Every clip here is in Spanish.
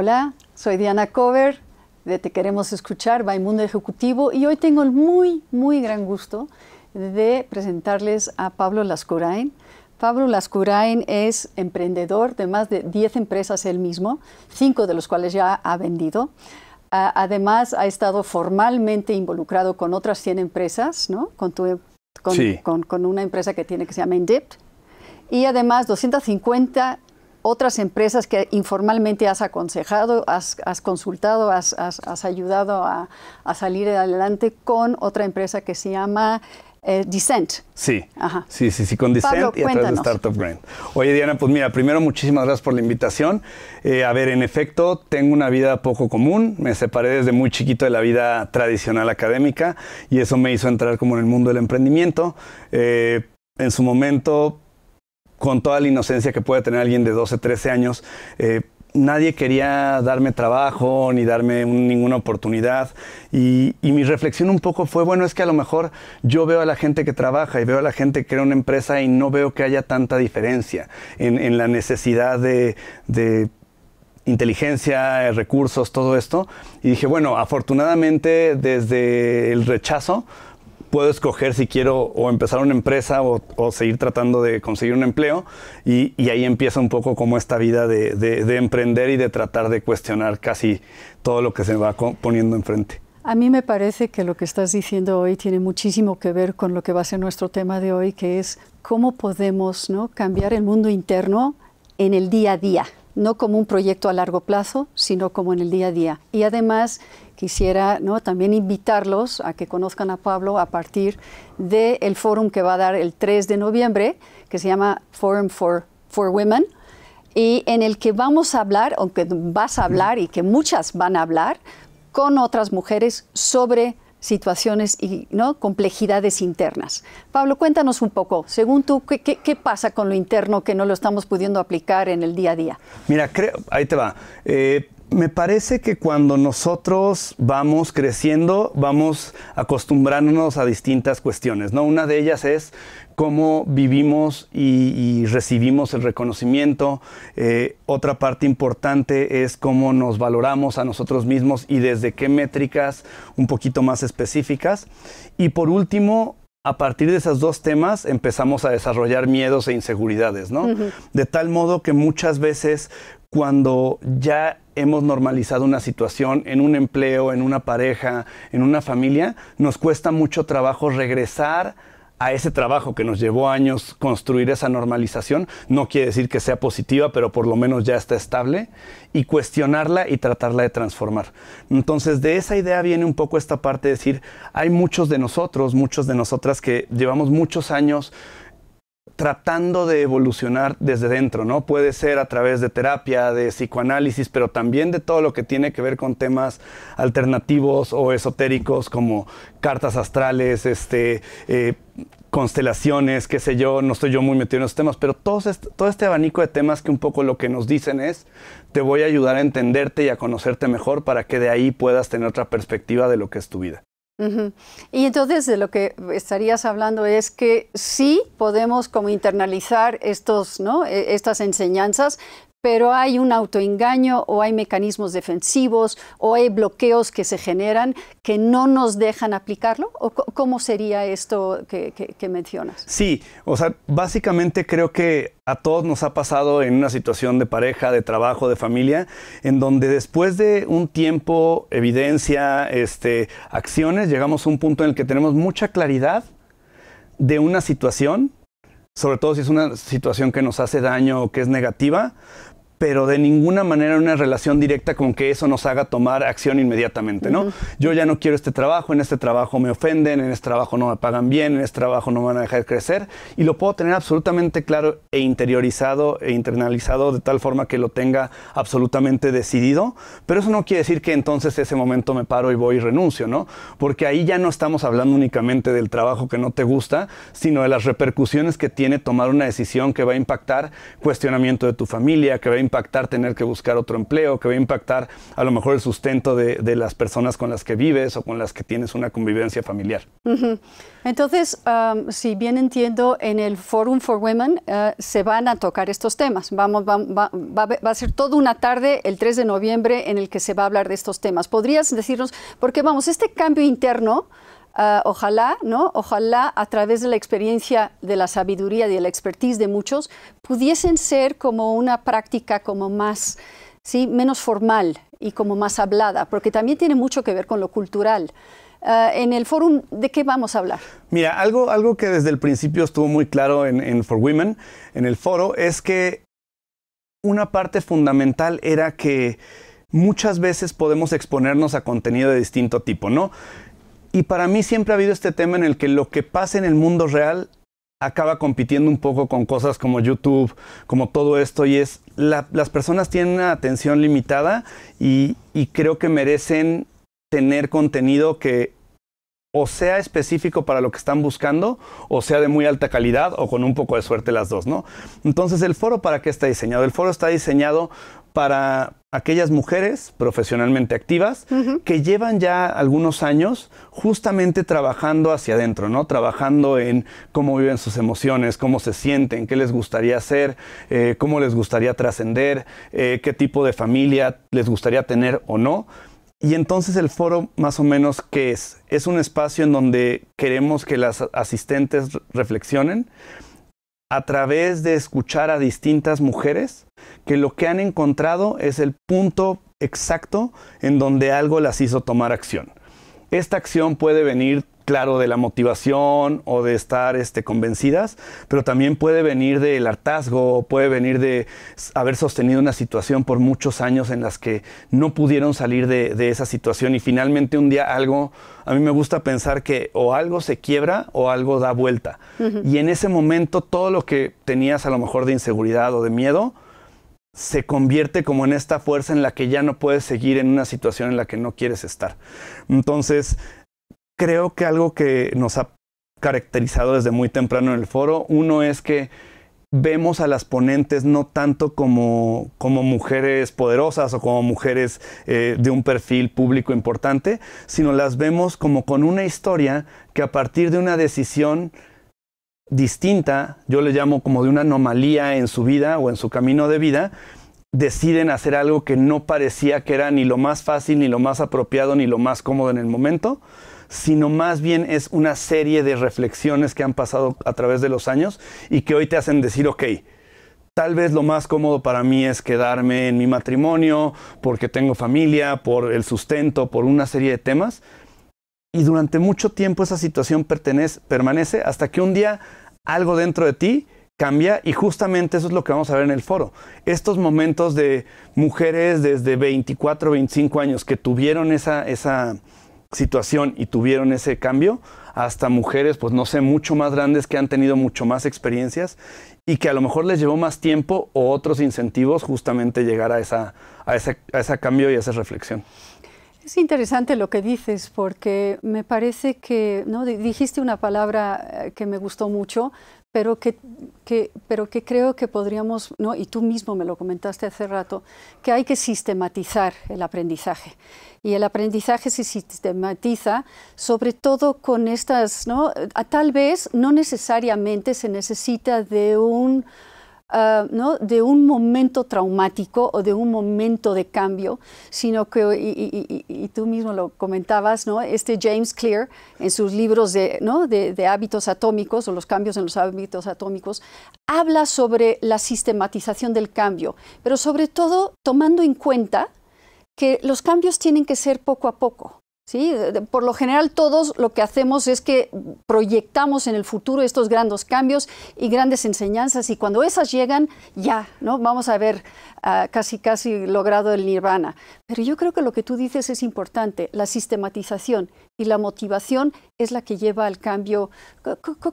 Hola, soy Diana Cover de Te Queremos Escuchar, by Mundo Ejecutivo, y hoy tengo el muy gran gusto de presentarles a Pablo Lascurain. Pablo Lascurain es emprendedor de más de 10 empresas él mismo, 5 de los cuales ya ha vendido. Además, ha estado formalmente involucrado con otras 100 empresas, ¿no? Con una empresa que tiene que se llama Indipt. Y además 250 otras empresas que informalmente has aconsejado, has consultado, has ayudado a salir adelante con otra empresa que se llama Descent. Sí, Ajá. sí, con Descent. Pablo, y a través de Startup Grind. Oye, Diana, pues mira, primero muchísimas gracias por la invitación. A ver, en efecto, tengo una vida poco común. Me separé desde muy chiquito de la vida tradicional académica y eso me hizo entrar como en el mundo del emprendimiento. En su momento, con toda la inocencia que puede tener alguien de 12, 13 años, nadie quería darme trabajo ni darme ninguna oportunidad. Y mi reflexión un poco fue, bueno, es que a lo mejor yo veo a la gente que trabaja y veo a la gente que crea una empresa y no veo que haya tanta diferencia en la necesidad de inteligencia, recursos, todo esto. Y dije, bueno, afortunadamente desde el rechazo puedo escoger si quiero o empezar una empresa o seguir tratando de conseguir un empleo y ahí empieza un poco como esta vida de emprender y de tratar de cuestionar casi todo lo que se me va poniendo enfrente. A mí me parece que lo que estás diciendo hoy tiene muchísimo que ver con lo que va a ser nuestro tema de hoy, que es cómo podemos, ¿no?, cambiar el mundo interno en el día a día, no como un proyecto a largo plazo, sino como en el día a día. Y además quisiera, ¿no?, también invitarlos a que conozcan a Pablo a partir del fórum que va a dar el 3 de noviembre, que se llama Forum for Women, y en el que vamos a hablar, aunque vas a hablar y que muchas van a hablar, con otras mujeres sobre situaciones y, ¿no?, complejidades internas. Pablo, cuéntanos un poco, según tú, ¿qué pasa con lo interno que no lo estamos pudiendo aplicar en el día a día? Mira, ahí te va. Me parece que cuando nosotros vamos creciendo, vamos acostumbrándonos a distintas cuestiones, ¿no? Una de ellas es cómo vivimos y recibimos el reconocimiento. Otra parte importante es cómo nos valoramos a nosotros mismos y desde qué métricas un poquito más específicas. Y por último, a partir de esos dos temas empezamos a desarrollar miedos e inseguridades, ¿no? De tal modo que muchas veces cuando ya hemos normalizado una situación en un empleo, en una pareja, en una familia, nos cuesta mucho trabajo regresar a ese trabajo que nos llevó años construir esa normalización. No quiere decir que sea positiva, pero por lo menos ya está estable, y cuestionarla y tratarla de transformar. Entonces, de esa idea viene un poco esta parte de decir, hay muchos de nosotros, muchos de nosotras que llevamos muchos años tratando de evolucionar desde dentro, ¿no? Puede ser a través de terapia, de psicoanálisis, pero también de todo lo que tiene que ver con temas alternativos o esotéricos como cartas astrales, constelaciones, qué sé yo, no estoy yo muy metido en esos temas, pero todo este abanico de temas que un poco lo que nos dicen es, te voy a ayudar a entenderte y a conocerte mejor para que de ahí puedas tener otra perspectiva de lo que es tu vida. Y entonces de lo que estarías hablando es que sí podemos como internalizar estas enseñanzas, pero hay un autoengaño o hay mecanismos defensivos o hay bloqueos que se generan que no nos dejan aplicarlo. ¿O cómo sería esto que mencionas? Sí, o sea, básicamente creo que a todos nos ha pasado en una situación de pareja, de trabajo, de familia, en donde después de un tiempo, evidencia, acciones, llegamos a un punto en el que tenemos mucha claridad de una situación, sobre todo si es una situación que nos hace daño o que es negativa, pero de ninguna manera una relación directa con que eso nos haga tomar acción inmediatamente, ¿no? Yo ya no quiero este trabajo, en este trabajo me ofenden, en este trabajo no me pagan bien, en este trabajo no me van a dejar crecer, y lo puedo tener absolutamente claro e interiorizado e internalizado de tal forma que lo tenga absolutamente decidido, pero eso no quiere decir que entonces ese momento me paro y voy y renuncio, ¿no? Porque ahí ya no estamos hablando únicamente del trabajo que no te gusta, sino de las repercusiones que tiene tomar una decisión que va a impactar cuestionamiento de tu familia, que va a impactar tener que buscar otro empleo, que va a impactar a lo mejor el sustento de las personas con las que vives o con las que tienes una convivencia familiar. Entonces, si bien entiendo, en el Forum for Women se van a tocar estos temas. Va a ser toda una tarde el 3 de noviembre en el que se va a hablar de estos temas. ¿Podrías decirnos, porque vamos, este cambio interno, ojalá, ¿no? Ojalá a través de la experiencia, de la sabiduría y de la expertise de muchos, pudiesen ser como una práctica como más, ¿sí?, menos formal y como más hablada, porque también tiene mucho que ver con lo cultural. En el foro, ¿de qué vamos a hablar? Mira, algo que desde el principio estuvo muy claro en For Women, en el foro, es que una parte fundamental era que muchas veces podemos exponernos a contenido de distinto tipo, ¿no? Y para mí siempre ha habido este tema en el que lo que pasa en el mundo real acaba compitiendo un poco con cosas como YouTube, como todo esto, y es las personas tienen una atención limitada y creo que merecen tener contenido que o sea específico para lo que están buscando, o sea de muy alta calidad, o con un poco de suerte las dos, ¿no? Entonces, ¿el foro para qué está diseñado? El foro está diseñado para aquellas mujeres profesionalmente activas que llevan ya algunos años justamente trabajando hacia adentro, ¿no? Trabajando en cómo viven sus emociones, cómo se sienten, qué les gustaría hacer, cómo les gustaría trascender, qué tipo de familia les gustaría tener o no. Y entonces el foro, más o menos, ¿qué es? Es un espacio en donde queremos que las asistentes reflexionen a través de escuchar a distintas mujeres que lo que han encontrado es el punto exacto en donde algo las hizo tomar acción. Esta acción puede venir, claro, de la motivación o de estar convencidas, pero también puede venir del hartazgo, puede venir de haber sostenido una situación por muchos años en las que no pudieron salir de esa situación y finalmente un día algo, a mí me gusta pensar que o algo se quiebra o algo da vuelta. Y en ese momento todo lo que tenías a lo mejor de inseguridad o de miedo se convierte como en esta fuerza en la que ya no puedes seguir en una situación en la que no quieres estar. Entonces, creo que algo que nos ha caracterizado desde muy temprano en el foro, uno es que vemos a las ponentes no tanto como mujeres poderosas o como mujeres de un perfil público importante, sino las vemos como con una historia que a partir de una decisión distinta, yo le llamo como de una anomalía en su vida o en su camino de vida, deciden hacer algo que no parecía que era ni lo más fácil, ni lo más apropiado, ni lo más cómodo en el momento, sino más bien es una serie de reflexiones que han pasado a través de los años y que hoy te hacen decir, ok, tal vez lo más cómodo para mí es quedarme en mi matrimonio, porque tengo familia, por el sustento, por una serie de temas. Y durante mucho tiempo esa situación permanece hasta que un día algo dentro de ti cambia y justamente eso es lo que vamos a ver en el foro. Estos momentos de mujeres desde 24, 25 años que tuvieron esa situación y tuvieron ese cambio, hasta mujeres, pues no sé, mucho más grandes que han tenido mucho más experiencias y que a lo mejor les llevó más tiempo o otros incentivos justamente llegar a ese cambio y a esa reflexión. Es interesante lo que dices porque me parece que, ¿no?, dijiste una palabra que me gustó mucho, pero que creo que podríamos, ¿no?, y tú mismo me lo comentaste hace rato, que hay que sistematizar el aprendizaje. Y el aprendizaje se sistematiza sobre todo con estas, ¿no? Tal vez no necesariamente se necesita de un momento traumático o de un momento de cambio, sino que, y tú mismo lo comentabas, ¿no?, James Clear, en sus libros de hábitos atómicos o los cambios en los hábitos atómicos, habla sobre la sistematización del cambio, pero sobre todo tomando en cuenta que los cambios tienen que ser poco a poco. ¿Sí? Por lo general todos lo que hacemos es que proyectamos en el futuro estos grandes cambios y grandes enseñanzas y cuando esas llegan ya, ¿no?, vamos a ver casi logrado el nirvana. Pero yo creo que lo que tú dices es importante, la sistematización y la motivación es la que lleva al cambio.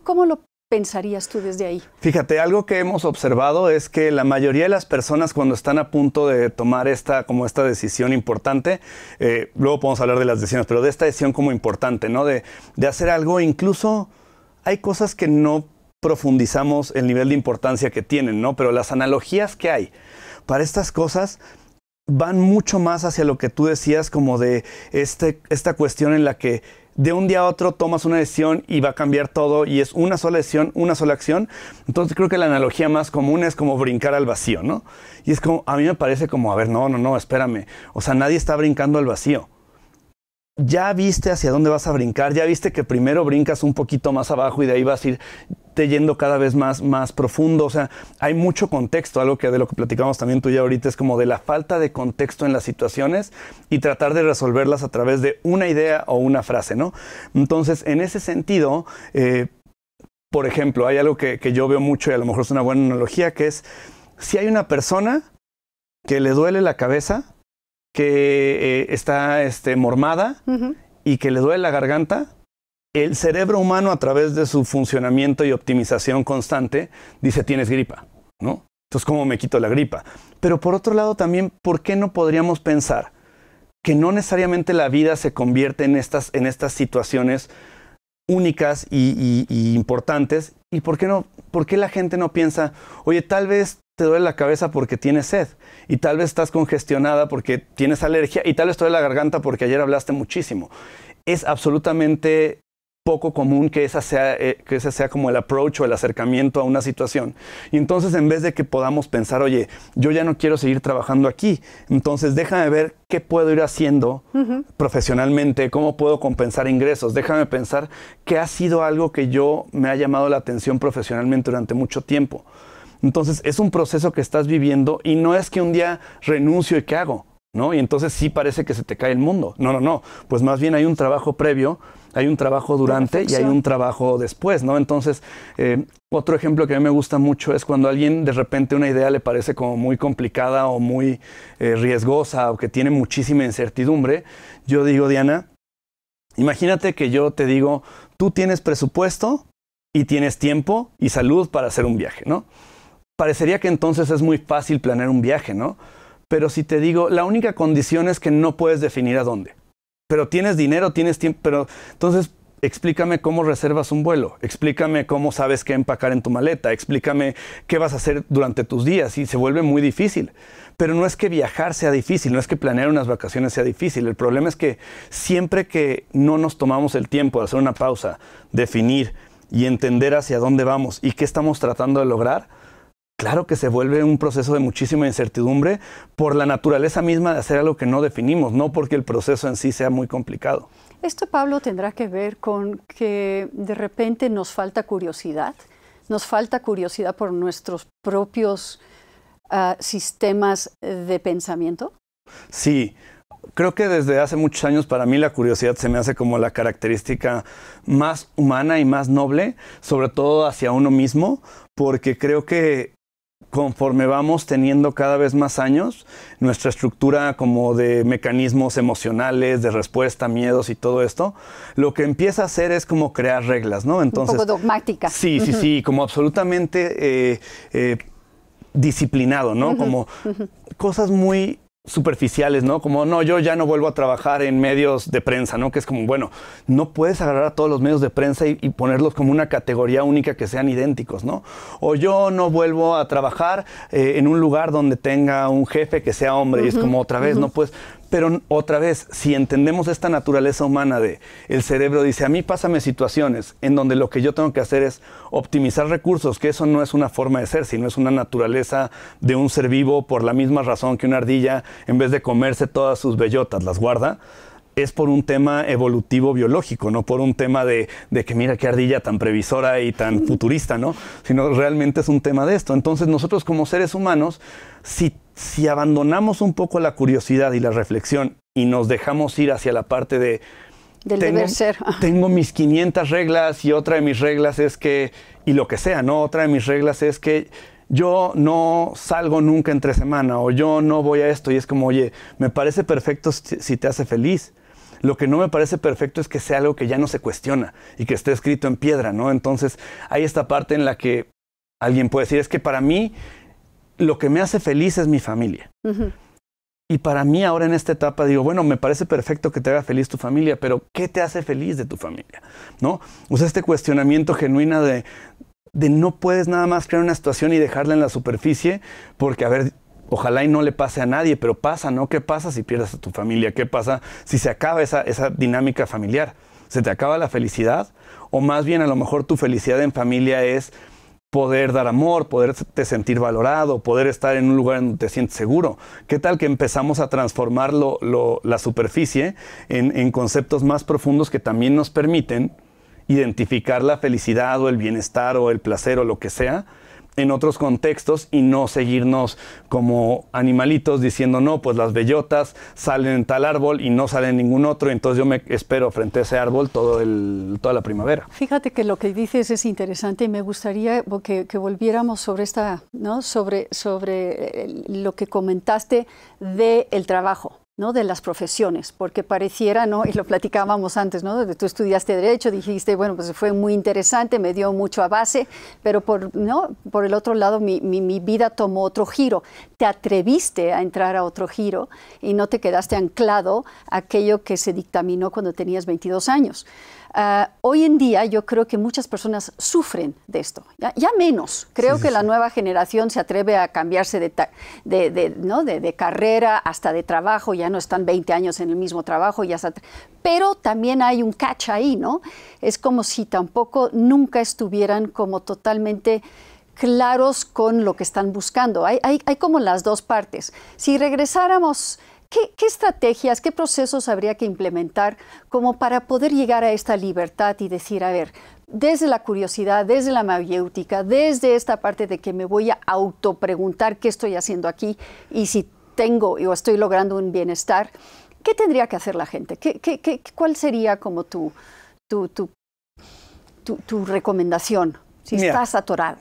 ¿Cómo lo pensarías tú desde ahí? Fíjate, algo que hemos observado es que la mayoría de las personas cuando están a punto de tomar esta decisión importante, luego podemos hablar de las decisiones, pero de esta decisión como importante, ¿no? De hacer algo, incluso hay cosas que no profundizamos el nivel de importancia que tienen, ¿no? Pero las analogías que hay. para estas cosas van mucho más hacia lo que tú decías, como de esta cuestión en la que de un día a otro tomas una decisión y va a cambiar todo y es una sola decisión, una sola acción. Entonces creo que la analogía más común es como brincar al vacío, ¿no? Y es como, a mí me parece como, a ver, no, espérame. O sea, nadie está brincando al vacío. Ya viste hacia dónde vas a brincar, ya viste que primero brincas un poquito más abajo y de ahí vas a ir yendo cada vez más profundo. O sea, hay mucho contexto, algo que de lo que platicamos también tú y yo ahorita es como de la falta de contexto en las situaciones y tratar de resolverlas a través de una idea o una frase, ¿no? Entonces, en ese sentido, por ejemplo, hay algo que yo veo mucho y a lo mejor es una buena analogía, que es, si hay una persona que le duele la cabeza, que está mormada y que le duele la garganta, el cerebro humano, a través de su funcionamiento y optimización constante, dice, tienes gripa, ¿no? Entonces, ¿cómo me quito la gripa? Pero por otro lado también, ¿por qué no podríamos pensar que no necesariamente la vida se convierte en estas situaciones únicas y importantes? ¿Y por qué la gente no piensa, oye, tal vez te duele la cabeza porque tienes sed, y tal vez estás congestionada porque tienes alergia, y tal vez te duele la garganta porque ayer hablaste muchísimo? Es absolutamente poco común que ese sea como el approach o el acercamiento a una situación. Y entonces, en vez de que podamos pensar, oye, yo ya no quiero seguir trabajando aquí, entonces déjame ver qué puedo ir haciendo profesionalmente, cómo puedo compensar ingresos, déjame pensar qué ha sido algo que me ha llamado la atención profesionalmente durante mucho tiempo. Entonces, es un proceso que estás viviendo y no es que un día renuncio y ¿qué hago? ¿No? Y entonces sí parece que se te cae el mundo. No. Pues más bien hay un trabajo previo, hay un trabajo durante y hay un trabajo después, ¿no? Entonces, otro ejemplo que a mí me gusta mucho es cuando a alguien de repente una idea le parece como muy complicada o muy riesgosa o que tiene muchísima incertidumbre. Yo digo, Diana, imagínate que yo te digo, tú tienes presupuesto y tienes tiempo y salud para hacer un viaje, ¿no? Parecería que entonces es muy fácil planear un viaje, ¿no? Pero si te digo, la única condición es que no puedes definir a dónde. Pero tienes dinero, tienes tiempo, pero entonces explícame cómo reservas un vuelo, explícame cómo sabes qué empacar en tu maleta, explícame qué vas a hacer durante tus días, y se vuelve muy difícil. Pero no es que viajar sea difícil, no es que planear unas vacaciones sea difícil. El problema es que siempre que no nos tomamos el tiempo de hacer una pausa, definir y entender hacia dónde vamos y qué estamos tratando de lograr, claro que se vuelve un proceso de muchísima incertidumbre por la naturaleza misma de hacer algo que no definimos, no porque el proceso en sí sea muy complicado. Esto, Pablo, tendrá que ver con que de repente nos falta curiosidad por nuestros propios sistemas de pensamiento. Sí, creo que desde hace muchos años para mí la curiosidad se me hace como la característica más humana y más noble, sobre todo hacia uno mismo, porque creo que conforme vamos teniendo cada vez más años, nuestra estructura como de mecanismos emocionales, de respuesta, miedos y todo esto, lo que empieza a hacer es como crear reglas, ¿no? Entonces, un poco dogmática. Sí, como absolutamente disciplinado, ¿no? Como cosas muy superficiales, ¿no? Como, no, yo ya no vuelvo a trabajar en medios de prensa, ¿no? Que es como, bueno, no puedes agarrar a todos los medios de prensa y ponerlos como una categoría única que sean idénticos, ¿no? O yo no vuelvo a trabajar en un lugar donde tenga un jefe que sea hombre, y es como otra vez, no puedes. Pero otra vez, si entendemos esta naturaleza humana de el cerebro dice, a mí pásame situaciones en donde lo que yo tengo que hacer es optimizar recursos, que eso no es una forma de ser, sino es una naturaleza de un ser vivo, por la misma razón que una ardilla, en vez de comerse todas sus bellotas, las guarda, es por un tema evolutivo biológico, no por un tema de que mira qué ardilla tan previsora y tan futurista, ¿no? Sino realmente es un tema de esto. Entonces nosotros como seres humanos, si abandonamos un poco la curiosidad y la reflexión y nos dejamos ir hacia la parte del deber ser. Tengo mis 500 reglas y otra de mis reglas es que, y lo que sea, ¿no? Otra de mis reglas es que yo no salgo nunca entre semana o yo no voy a esto, y es como, oye, me parece perfecto si te hace feliz. Lo que no me parece perfecto es que sea algo que ya no se cuestiona y que esté escrito en piedra, ¿no? Entonces hay esta parte en la que alguien puede decir, es que para mí lo que me hace feliz es mi familia. Y para mí ahora en esta etapa digo, bueno, me parece perfecto que te haga feliz tu familia, pero ¿qué te hace feliz de tu familia? ¿No? O sea, este cuestionamiento genuino de no puedes nada más crear una situación y dejarla en la superficie porque, a ver, ojalá y no le pase a nadie, pero pasa, ¿no? ¿Qué pasa si pierdes a tu familia? ¿Qué pasa si se acaba esa dinámica familiar? ¿Se te acaba la felicidad? O más bien a lo mejor tu felicidad en familia es poder dar amor, poderte sentir valorado, poder estar en un lugar donde te sientes seguro. ¿Qué tal que empezamos a transformar la superficie en conceptos más profundos que también nos permiten identificar la felicidad o el bienestar o el placer o lo que sea en otros contextos y no seguirnos como animalitos diciendo, no, pues las bellotas salen en tal árbol y no salen en ningún otro, entonces yo me espero frente a ese árbol toda la primavera. Fíjate que lo que dices es interesante y me gustaría que volviéramos sobre ¿no? sobre lo que comentaste del trabajo, ¿no? De las profesiones, porque pareciera, ¿no? Y lo platicábamos antes, ¿no? Tú estudiaste Derecho, dijiste, bueno, pues fue muy interesante, me dio mucho a base, pero ¿no? Por el otro lado mi vida tomó otro giro. Te atreviste a entrar a otro giro y no te quedaste anclado a aquello que se dictaminó cuando tenías 22 años. Hoy en día yo creo que muchas personas sufren de esto, ya menos. Creo que la nueva generación se atreve a cambiarse ¿no? de carrera hasta de trabajo, ya no están 20 años en el mismo trabajo, pero también hay un catch ahí, ¿no? Es como si tampoco nunca estuvieran como totalmente claros con lo que están buscando. Hay como las dos partes. Si regresáramos, ¿qué estrategias, qué procesos habría que implementar como para poder llegar a esta libertad y decir, a ver, desde la curiosidad, desde la mayéutica, desde esta parte de que me voy a autopreguntar qué estoy haciendo aquí y si tengo o estoy logrando un bienestar, ¿qué tendría que hacer la gente? ¿Cuál sería como tu recomendación si estás atorado?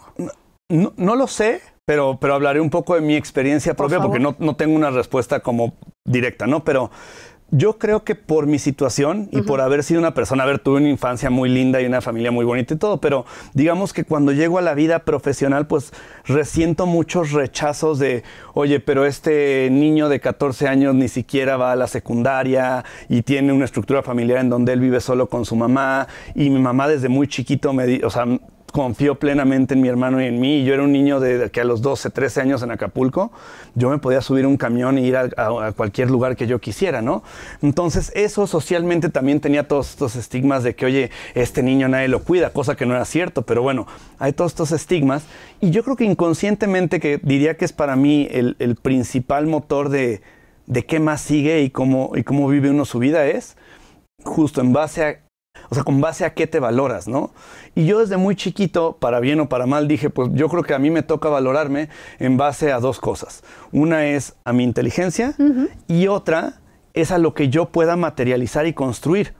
No lo sé. Pero hablaré un poco de mi experiencia propia porque no tengo una respuesta como directa, ¿no? Pero yo creo que por mi situación y por haber sido una persona, tuve una infancia muy linda y una familia muy bonita y todo, pero digamos que cuando llego a la vida profesional, pues resiento muchos rechazos de, oye, pero este niño de 14 años ni siquiera va a la secundaria y tiene una estructura familiar en donde él vive solo con su mamá y mi mamá desde muy chiquito confió plenamente en mi hermano y en mí. Yo era un niño que a los 12, 13 años en Acapulco, yo me podía subir a un camión e ir a cualquier lugar que yo quisiera, ¿no? Entonces, eso socialmente también tenía todos estos estigmas de que, oye, este niño nadie lo cuida, cosa que no era cierto, pero bueno, hay todos estos estigmas. Y yo creo que inconscientemente, que diría que es para mí el principal motor de qué más sigue y cómo vive uno su vida, es justo con base a qué te valoras, ¿no? Y yo desde muy chiquito, para bien o para mal, dije, pues yo creo que a mí me toca valorarme en base a dos cosas. Una es a mi inteligencia y otra es a lo que yo pueda materializar y construir,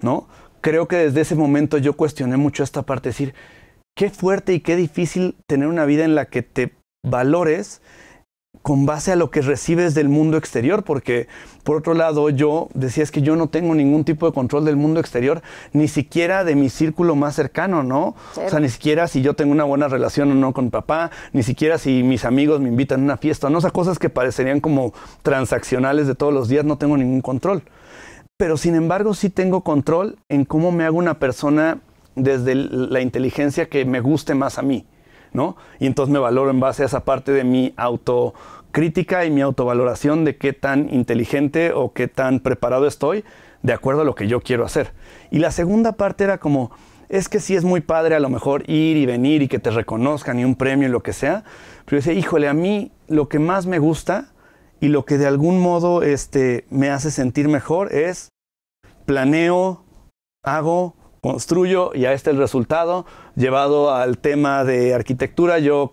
¿no? Creo que desde ese momento yo cuestioné mucho esta parte, decir, qué fuerte y qué difícil tener una vida en la que te valores con base a lo que recibes del mundo exterior, porque por otro lado yo decía, es que yo no tengo ningún tipo de control del mundo exterior, ni siquiera de mi círculo más cercano, ¿no? Cero. O sea, ni siquiera si yo tengo una buena relación o no con papá, ni siquiera si mis amigos me invitan a una fiesta, no, o sea, cosas que parecerían como transaccionales de todos los días, no tengo ningún control. Pero sin embargo sí tengo control en cómo me hago una persona desde la inteligencia que me guste más a mí, ¿no? Y entonces me valoro en base a esa parte de mi autocrítica y mi autovaloración de qué tan inteligente o qué tan preparado estoy de acuerdo a lo que yo quiero hacer. Y la segunda parte era como, es que sí es muy padre a lo mejor ir y venir y que te reconozcan y un premio y lo que sea, pero yo decía, híjole, a mí lo que más me gusta y lo que de algún modo me hace sentir mejor es planeo, hago, construyo y ahí está el resultado. Llevado al tema de arquitectura, yo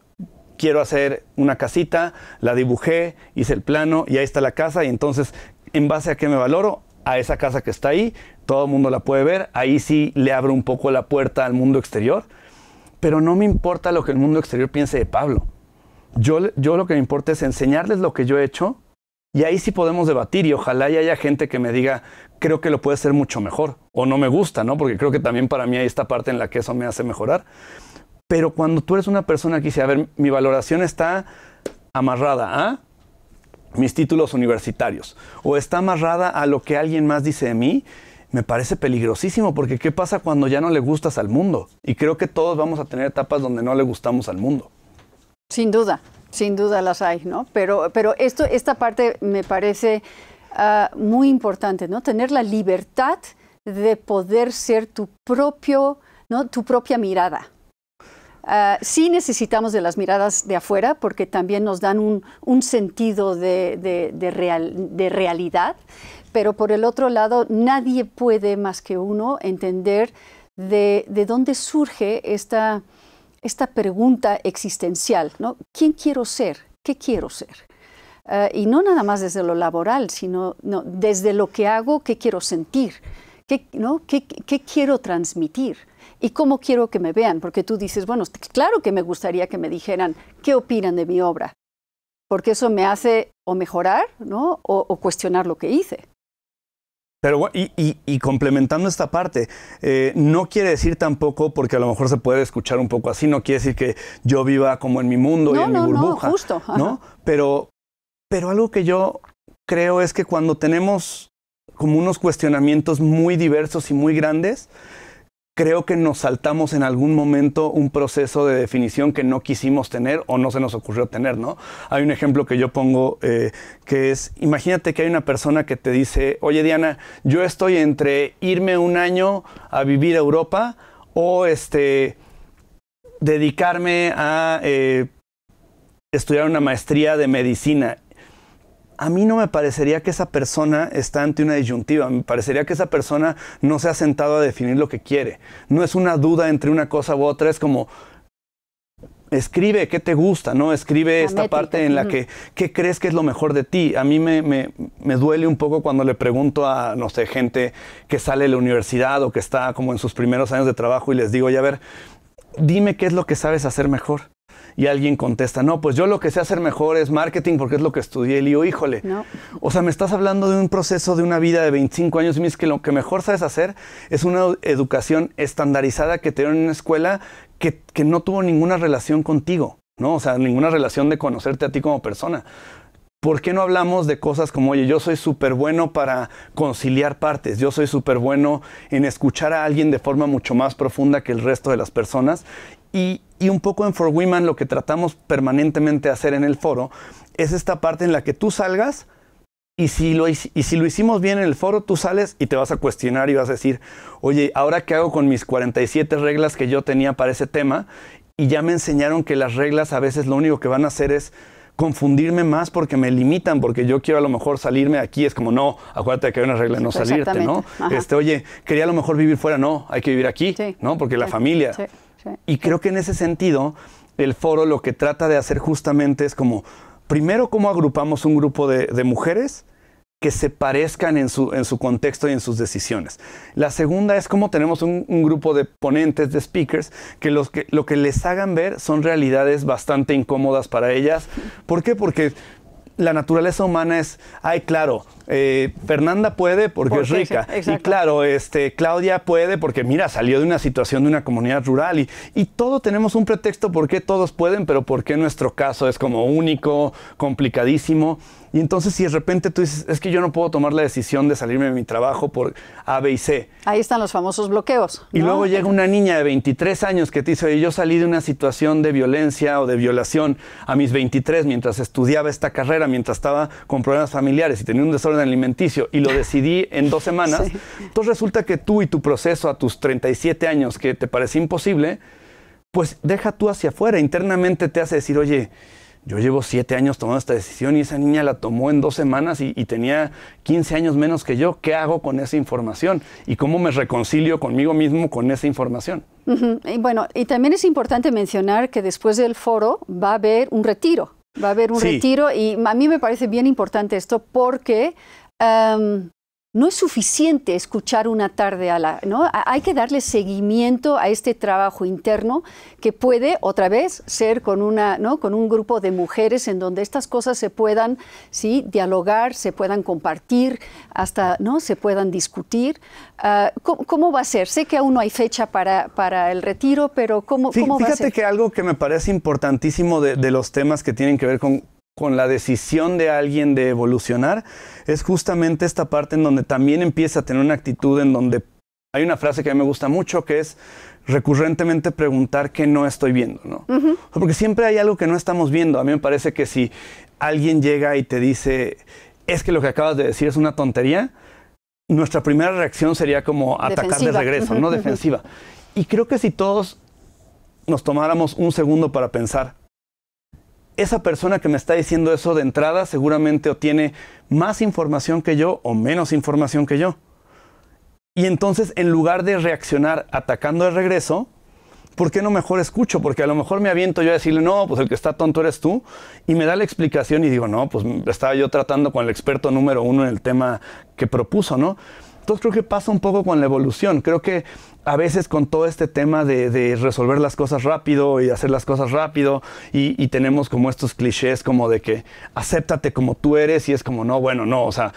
quiero hacer una casita, la dibujé, hice el plano y ahí está la casa. Y entonces, ¿en base a qué me valoro? A esa casa que está ahí, todo el mundo la puede ver. Ahí sí le abro un poco la puerta al mundo exterior. Pero no me importa lo que el mundo exterior piense de Pablo. Yo lo que me importa es enseñarles lo que yo he hecho. Y ahí sí podemos debatir y ojalá y haya gente que me diga, creo que lo puede hacer mucho mejor o no me gusta, ¿no? Porque creo que también para mí hay esta parte en la que eso me hace mejorar. Pero cuando tú eres una persona que dice, a ver, mi valoración está amarrada a mis títulos universitarios o está amarrada a lo que alguien más dice de mí, me parece peligrosísimo porque ¿qué pasa cuando ya no le gustas al mundo? Y creo que todos vamos a tener etapas donde no le gustamos al mundo. Sin duda. Sin duda las hay, ¿no? Pero esta parte me parece muy importante, ¿no? Tener la libertad de poder ser tu propia mirada. Sí necesitamos de las miradas de afuera porque también nos dan un sentido de realidad, pero por el otro lado nadie puede más que uno entender de dónde surge esta pregunta existencial, ¿no? ¿Quién quiero ser? ¿Qué quiero ser? Y no nada más desde lo laboral, sino desde lo que hago, qué quiero sentir, qué quiero transmitir y cómo quiero que me vean. Porque tú dices, bueno, claro que me gustaría que me dijeran qué opinan de mi obra, porque eso me hace o mejorar, ¿no? o cuestionar lo que hice. Pero y complementando esta parte, no quiere decir tampoco, porque a lo mejor se puede escuchar un poco así, no quiere decir que yo viva como en mi mundo y en mi burbuja. No, justo. ¿No? Pero algo que yo creo es que cuando tenemos como unos cuestionamientos muy diversos y muy grandes, creo que nos saltamos en algún momento un proceso de definición que no quisimos tener o no se nos ocurrió tener, ¿no? Hay un ejemplo que yo pongo que es, imagínate que hay una persona que te dice, oye Diana, yo estoy entre irme un año a vivir a Europa o dedicarme a estudiar una maestría de medicina. A mí no me parecería que esa persona está ante una disyuntiva. Me parecería que esa persona no se ha sentado a definir lo que quiere. No es una duda entre una cosa u otra. Es como, escribe qué te gusta, ¿no? Escribe esta parte en la que, ¿qué crees que es lo mejor de ti? A mí me duele un poco cuando le pregunto a, no sé, gente que sale de la universidad o que está como en sus primeros años de trabajo y les digo, ya a ver, dime qué es lo que sabes hacer mejor. Y alguien contesta, no, pues yo lo que sé hacer mejor es marketing porque es lo que estudié. Y le digo, híjole, no. O sea, me estás hablando de un proceso de una vida de 25 años y me dices que lo que mejor sabes hacer es una educación estandarizada que te dieron en una escuela que no tuvo ninguna relación contigo, ¿no? O sea, ninguna relación de conocerte a ti como persona. ¿Por qué no hablamos de cosas como, oye, yo soy súper bueno para conciliar partes, yo soy súper bueno en escuchar a alguien de forma mucho más profunda que el resto de las personas? Y un poco en For Women lo que tratamos permanentemente de hacer en el foro es esta parte en la que tú salgas y si lo hicimos bien en el foro, tú sales y te vas a cuestionar y vas a decir, oye, ¿ahora qué hago con mis 47 reglas que yo tenía para ese tema? Y ya me enseñaron que las reglas a veces lo único que van a hacer es confundirme más porque me limitan, porque yo quiero a lo mejor salirme aquí, es como, no, acuérdate que hay una regla de no salirte, ¿no? Oye, quería a lo mejor vivir fuera, no, hay que vivir aquí, sí, ¿no? Porque la familia... Sí. Sí, y creo que en ese sentido, el foro lo que trata de hacer justamente es como, primero, cómo agrupamos un grupo de mujeres que se parezcan en su contexto y en sus decisiones. La segunda es cómo tenemos un grupo de ponentes, de speakers, que lo que les hagan ver son realidades bastante incómodas para ellas. ¿Por qué? Porque la naturaleza humana es, ay, claro, Fernanda puede porque es rica. Sí, y claro, Claudia puede porque, mira, salió de una situación de una comunidad rural. Y todo tenemos un pretexto por qué todos pueden, pero por qué nuestro caso es como único, complicadísimo. Y entonces si de repente tú dices, es que yo no puedo tomar la decisión de salirme de mi trabajo por A, B y C. Ahí están los famosos bloqueos, ¿no? Y luego llega una niña de 23 años que te dice, oye, yo salí de una situación de violencia o de violación a mis 23 mientras estudiaba esta carrera, mientras estaba con problemas familiares y tenía un desorden alimenticio y lo decidí en 2 semanas. Sí. Entonces resulta que tú y tu proceso a tus 37 años que te parecía imposible, pues deja tú hacia afuera. Internamente te hace decir, oye, yo llevo 7 años tomando esta decisión y esa niña la tomó en 2 semanas y tenía 15 años menos que yo. ¿Qué hago con esa información? ¿Y cómo me reconcilio conmigo mismo con esa información? Y bueno, y también es importante mencionar que después del foro va a haber un retiro. Va a haber un retiro y a mí me parece bien importante esto porque no es suficiente escuchar una tarde ¿no? Hay que darle seguimiento a este trabajo interno que puede, otra vez, ser con un grupo de mujeres en donde estas cosas se puedan dialogar, se puedan compartir, hasta ¿no? se puedan discutir. ¿Cómo va a ser? Sé que aún no hay fecha para el retiro, pero ¿cómo va a ser? Fíjate que algo que me parece importantísimo de los temas que tienen que ver con la decisión de alguien de evolucionar, es justamente esta parte en donde también empieza a tener una actitud en donde Hay una frase que a mí me gusta mucho que es recurrentemente preguntar qué no estoy viendo, ¿no? Porque siempre hay algo que no estamos viendo. A mí me parece que si alguien llega y te dice, es que lo que acabas de decir es una tontería, nuestra primera reacción sería como atacar de regreso, ¿no? Defensiva. Y creo que si todos nos tomáramos un segundo para pensar, esa persona que me está diciendo eso de entrada seguramente o tiene más información que yo o menos información que yo. Y entonces, en lugar de reaccionar atacando de regreso, ¿por qué no mejor escucho? Porque a lo mejor me aviento yo a decirle, no, pues el que está tonto eres tú. Y me da la explicación y digo, no, pues estaba yo tratando con el experto número 1 en el tema que propuso, ¿no? Entonces creo que pasa un poco con la evolución. Creo que a veces con todo este tema de resolver las cosas rápido y hacer las cosas rápido y tenemos como estos clichés como de que acéptate como tú eres y es como, no, bueno, no, o sea,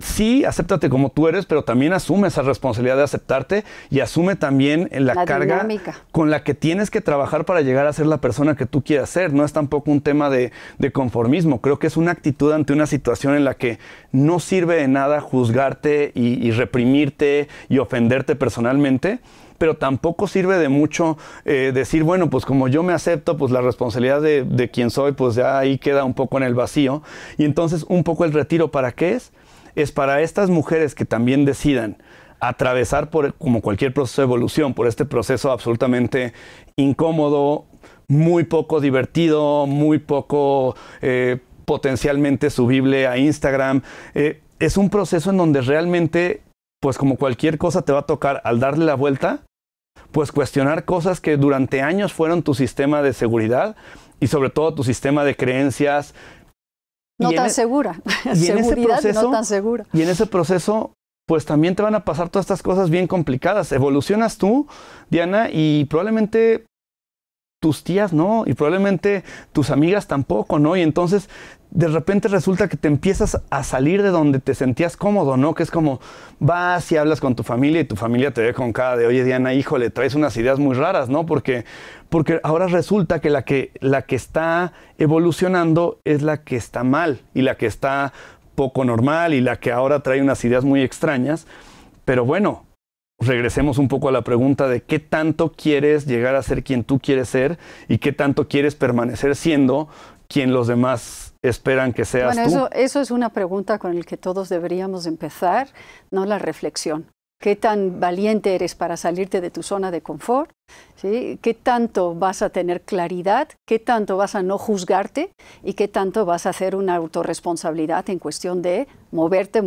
sí, acéptate como tú eres, pero también asume esa responsabilidad de aceptarte y asume también la carga dinámica con la que tienes que trabajar para llegar a ser la persona que tú quieras ser. No es tampoco un tema de conformismo. Creo que es una actitud ante una situación en la que no sirve de nada juzgarte y reprimirte y ofenderte personalmente, pero tampoco sirve de mucho decir, bueno, pues como yo me acepto, pues la responsabilidad de quien soy, pues ya ahí queda un poco en el vacío. Y entonces un poco el retiro, ¿para qué es? Es para estas mujeres que también decidan atravesar como cualquier proceso de evolución, por este proceso absolutamente incómodo, muy poco divertido, muy poco potencialmente subible a Instagram. Es un proceso en donde realmente, pues como cualquier cosa te va a tocar al darle la vuelta, pues cuestionar cosas que durante años fueron tu sistema de seguridad y sobre todo tu sistema de creencias. No tan segura. Seguridad no tan segura. Y en ese proceso, pues también te van a pasar todas estas cosas bien complicadas. Evolucionas tú, Diana, y probablemente tus tías no, y probablemente tus amigas tampoco, ¿no? Y entonces, de repente resulta que te empiezas a salir de donde te sentías cómodo, ¿no? Que es como, vas y hablas con tu familia y tu familia te ve con cara de, oye, Diana, híjole, traes unas ideas muy raras, ¿no? Porque ahora resulta que la que está evolucionando es la que está mal y la que está poco normal y la que ahora trae unas ideas muy extrañas. Pero bueno, regresemos un poco a la pregunta de qué tanto quieres llegar a ser quien tú quieres ser y qué tanto quieres permanecer siendo quien los demás esperan que seas tú. Bueno, eso es una pregunta con la que todos deberíamos empezar, ¿no? La reflexión. ¿Qué tan valiente eres para salirte de tu zona de confort? ¿Sí? ¿Qué tanto vas a tener claridad? ¿Qué tanto vas a no juzgarte? ¿Y qué tanto vas a hacer una autorresponsabilidad en cuestión de moverte?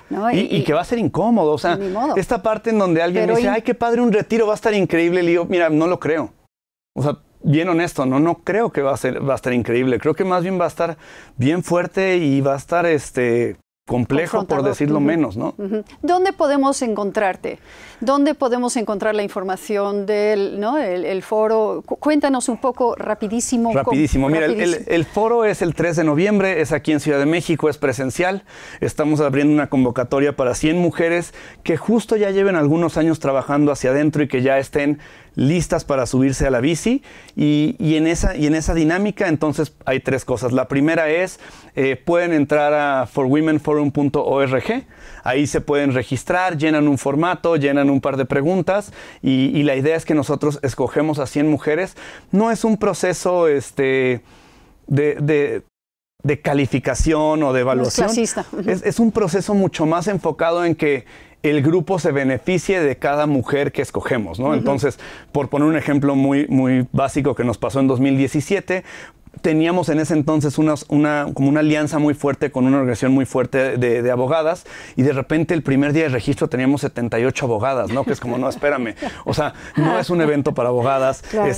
¿No? Y que va a ser incómodo. O sea, esta parte en donde alguien me dice, ay, qué padre un retiro, va a estar increíble. Le digo, mira, no lo creo. O sea, bien honesto, no creo que va a estar increíble. Creo que más bien va a estar bien fuerte y va a estar complejo, por decirlo menos, ¿no? ¿Dónde podemos encontrarte? ¿Dónde podemos encontrar la información del, ¿no? el foro? Cuéntanos un poco rapidísimo. Mira, el foro es el 3 de noviembre, es aquí en Ciudad de México, es presencial. Estamos abriendo una convocatoria para 100 mujeres que justo ya lleven algunos años trabajando hacia adentro y que ya estén listas para subirse a la bici y en esa dinámica entonces hay 3 cosas. La primera es, pueden entrar a forwomenforum.org, ahí se pueden registrar, llenan un formato, llenan un par de preguntas y la idea es que nosotros escogemos a 100 mujeres. No es un proceso de calificación o de evaluación. No es clasista. Es un proceso mucho más enfocado en que el grupo se beneficie de cada mujer que escogemos, ¿no? Entonces, por poner un ejemplo muy, muy básico que nos pasó en 2017, teníamos en ese entonces como una alianza muy fuerte con una organización muy fuerte de abogadas y de repente el primer día de registro teníamos 78 abogadas, ¿no? Que es como, no, espérame. O sea, no es un evento para abogadas. Claro.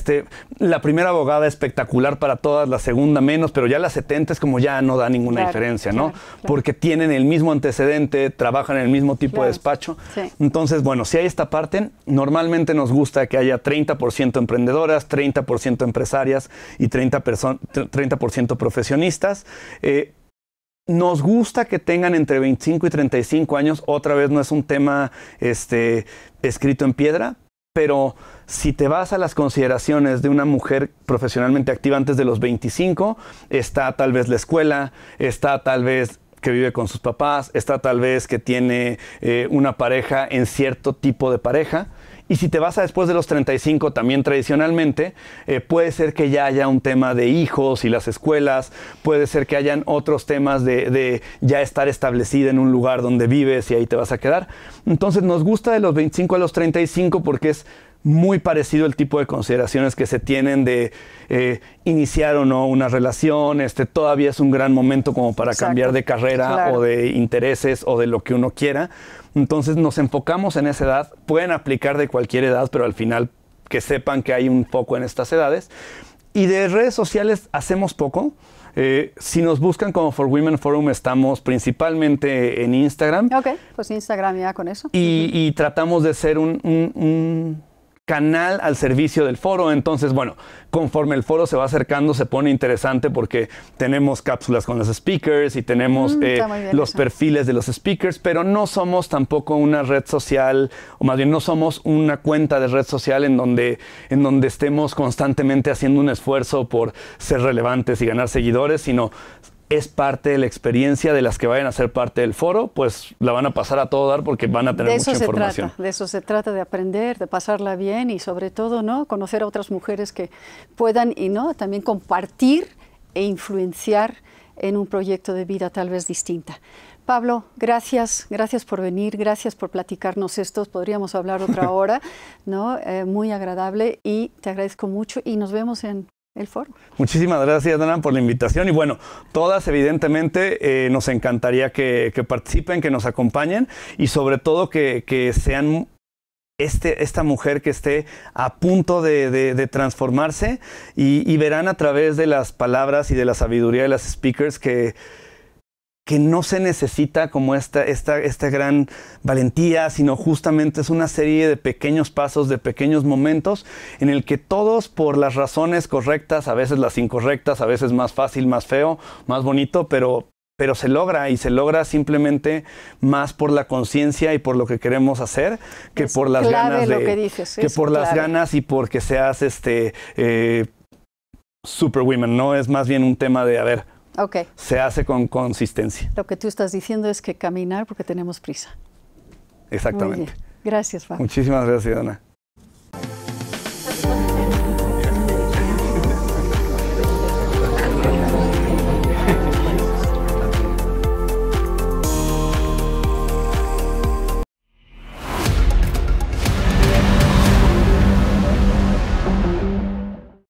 La primera abogada espectacular para todas, la segunda menos, pero ya la 70 es como ya no da ninguna diferencia, ¿no? Claro. Porque tienen el mismo antecedente, trabajan en el mismo tipo de despacho. Sí. Entonces, bueno, si hay esta parte, normalmente nos gusta que haya 30% emprendedoras, 30% empresarias y 30% profesionistas. Nos gusta que tengan entre 25 y 35 años. Otra vez no es un tema escrito en piedra, pero si te vas a las consideraciones de una mujer profesionalmente activa antes de los 25, está tal vez la escuela, está tal vez que vive con sus papás, está tal vez que tiene una pareja en cierto tipo de pareja. Y si te vas a después de los 35, también tradicionalmente, puede ser que ya haya un tema de hijos y las escuelas, puede ser que hayan otros temas de ya estar establecida en un lugar donde vives y ahí te vas a quedar. Entonces nos gusta de los 25 a los 35 porque es muy parecido el tipo de consideraciones que se tienen de iniciar o no una relación. Todavía es un gran momento como para cambiar de carrera o de intereses o de lo que uno quiera. Entonces nos enfocamos en esa edad. Pueden aplicar de cualquier edad, pero al final que sepan que hay un foco en estas edades. Y de redes sociales hacemos poco. Si nos buscan como For Women Forum, estamos principalmente en Instagram. Ok, pues Instagram ya con eso. Y tratamos de ser un canal al servicio del foro. Entonces, bueno, conforme el foro se va acercando, se pone interesante porque tenemos cápsulas con los speakers y tenemos los perfiles de los speakers, pero no somos tampoco una red social, o más bien no somos una cuenta de red social en donde estemos constantemente haciendo un esfuerzo por ser relevantes y ganar seguidores, sino es parte de la experiencia de las que vayan a ser parte del foro, pues la van a pasar a todo dar porque van a tener mucha información. De eso se trata, de aprender, de pasarla bien y sobre todo, ¿no?, conocer a otras mujeres que puedan y no también compartir e influenciar en un proyecto de vida tal vez distinta. Pablo, gracias por venir, gracias por platicarnos esto. Podríamos hablar otra hora, ¿no? Muy agradable y te agradezco mucho y nos vemos en el foro. Muchísimas gracias, Dana, por la invitación. Y bueno, todas evidentemente nos encantaría que participen, que nos acompañen y sobre todo que sean esta mujer que esté a punto de transformarse y verán a través de las palabras y de la sabiduría de las speakers que no se necesita como esta gran valentía, sino justamente es una serie de pequeños pasos, de pequeños momentos en el que todos por las razones correctas, a veces las incorrectas, a veces más fácil, más feo, más bonito, pero se logra y se logra simplemente más por la conciencia y por lo que queremos hacer que por las ganas lo que dices, que por las ganas y porque seas superwoman, ¿no? Es más bien un tema de, a ver, se hace con consistencia. Lo que tú estás diciendo es que caminar porque tenemos prisa. Exactamente. Muy bien. Gracias, Pablo. Muchísimas gracias, Ana.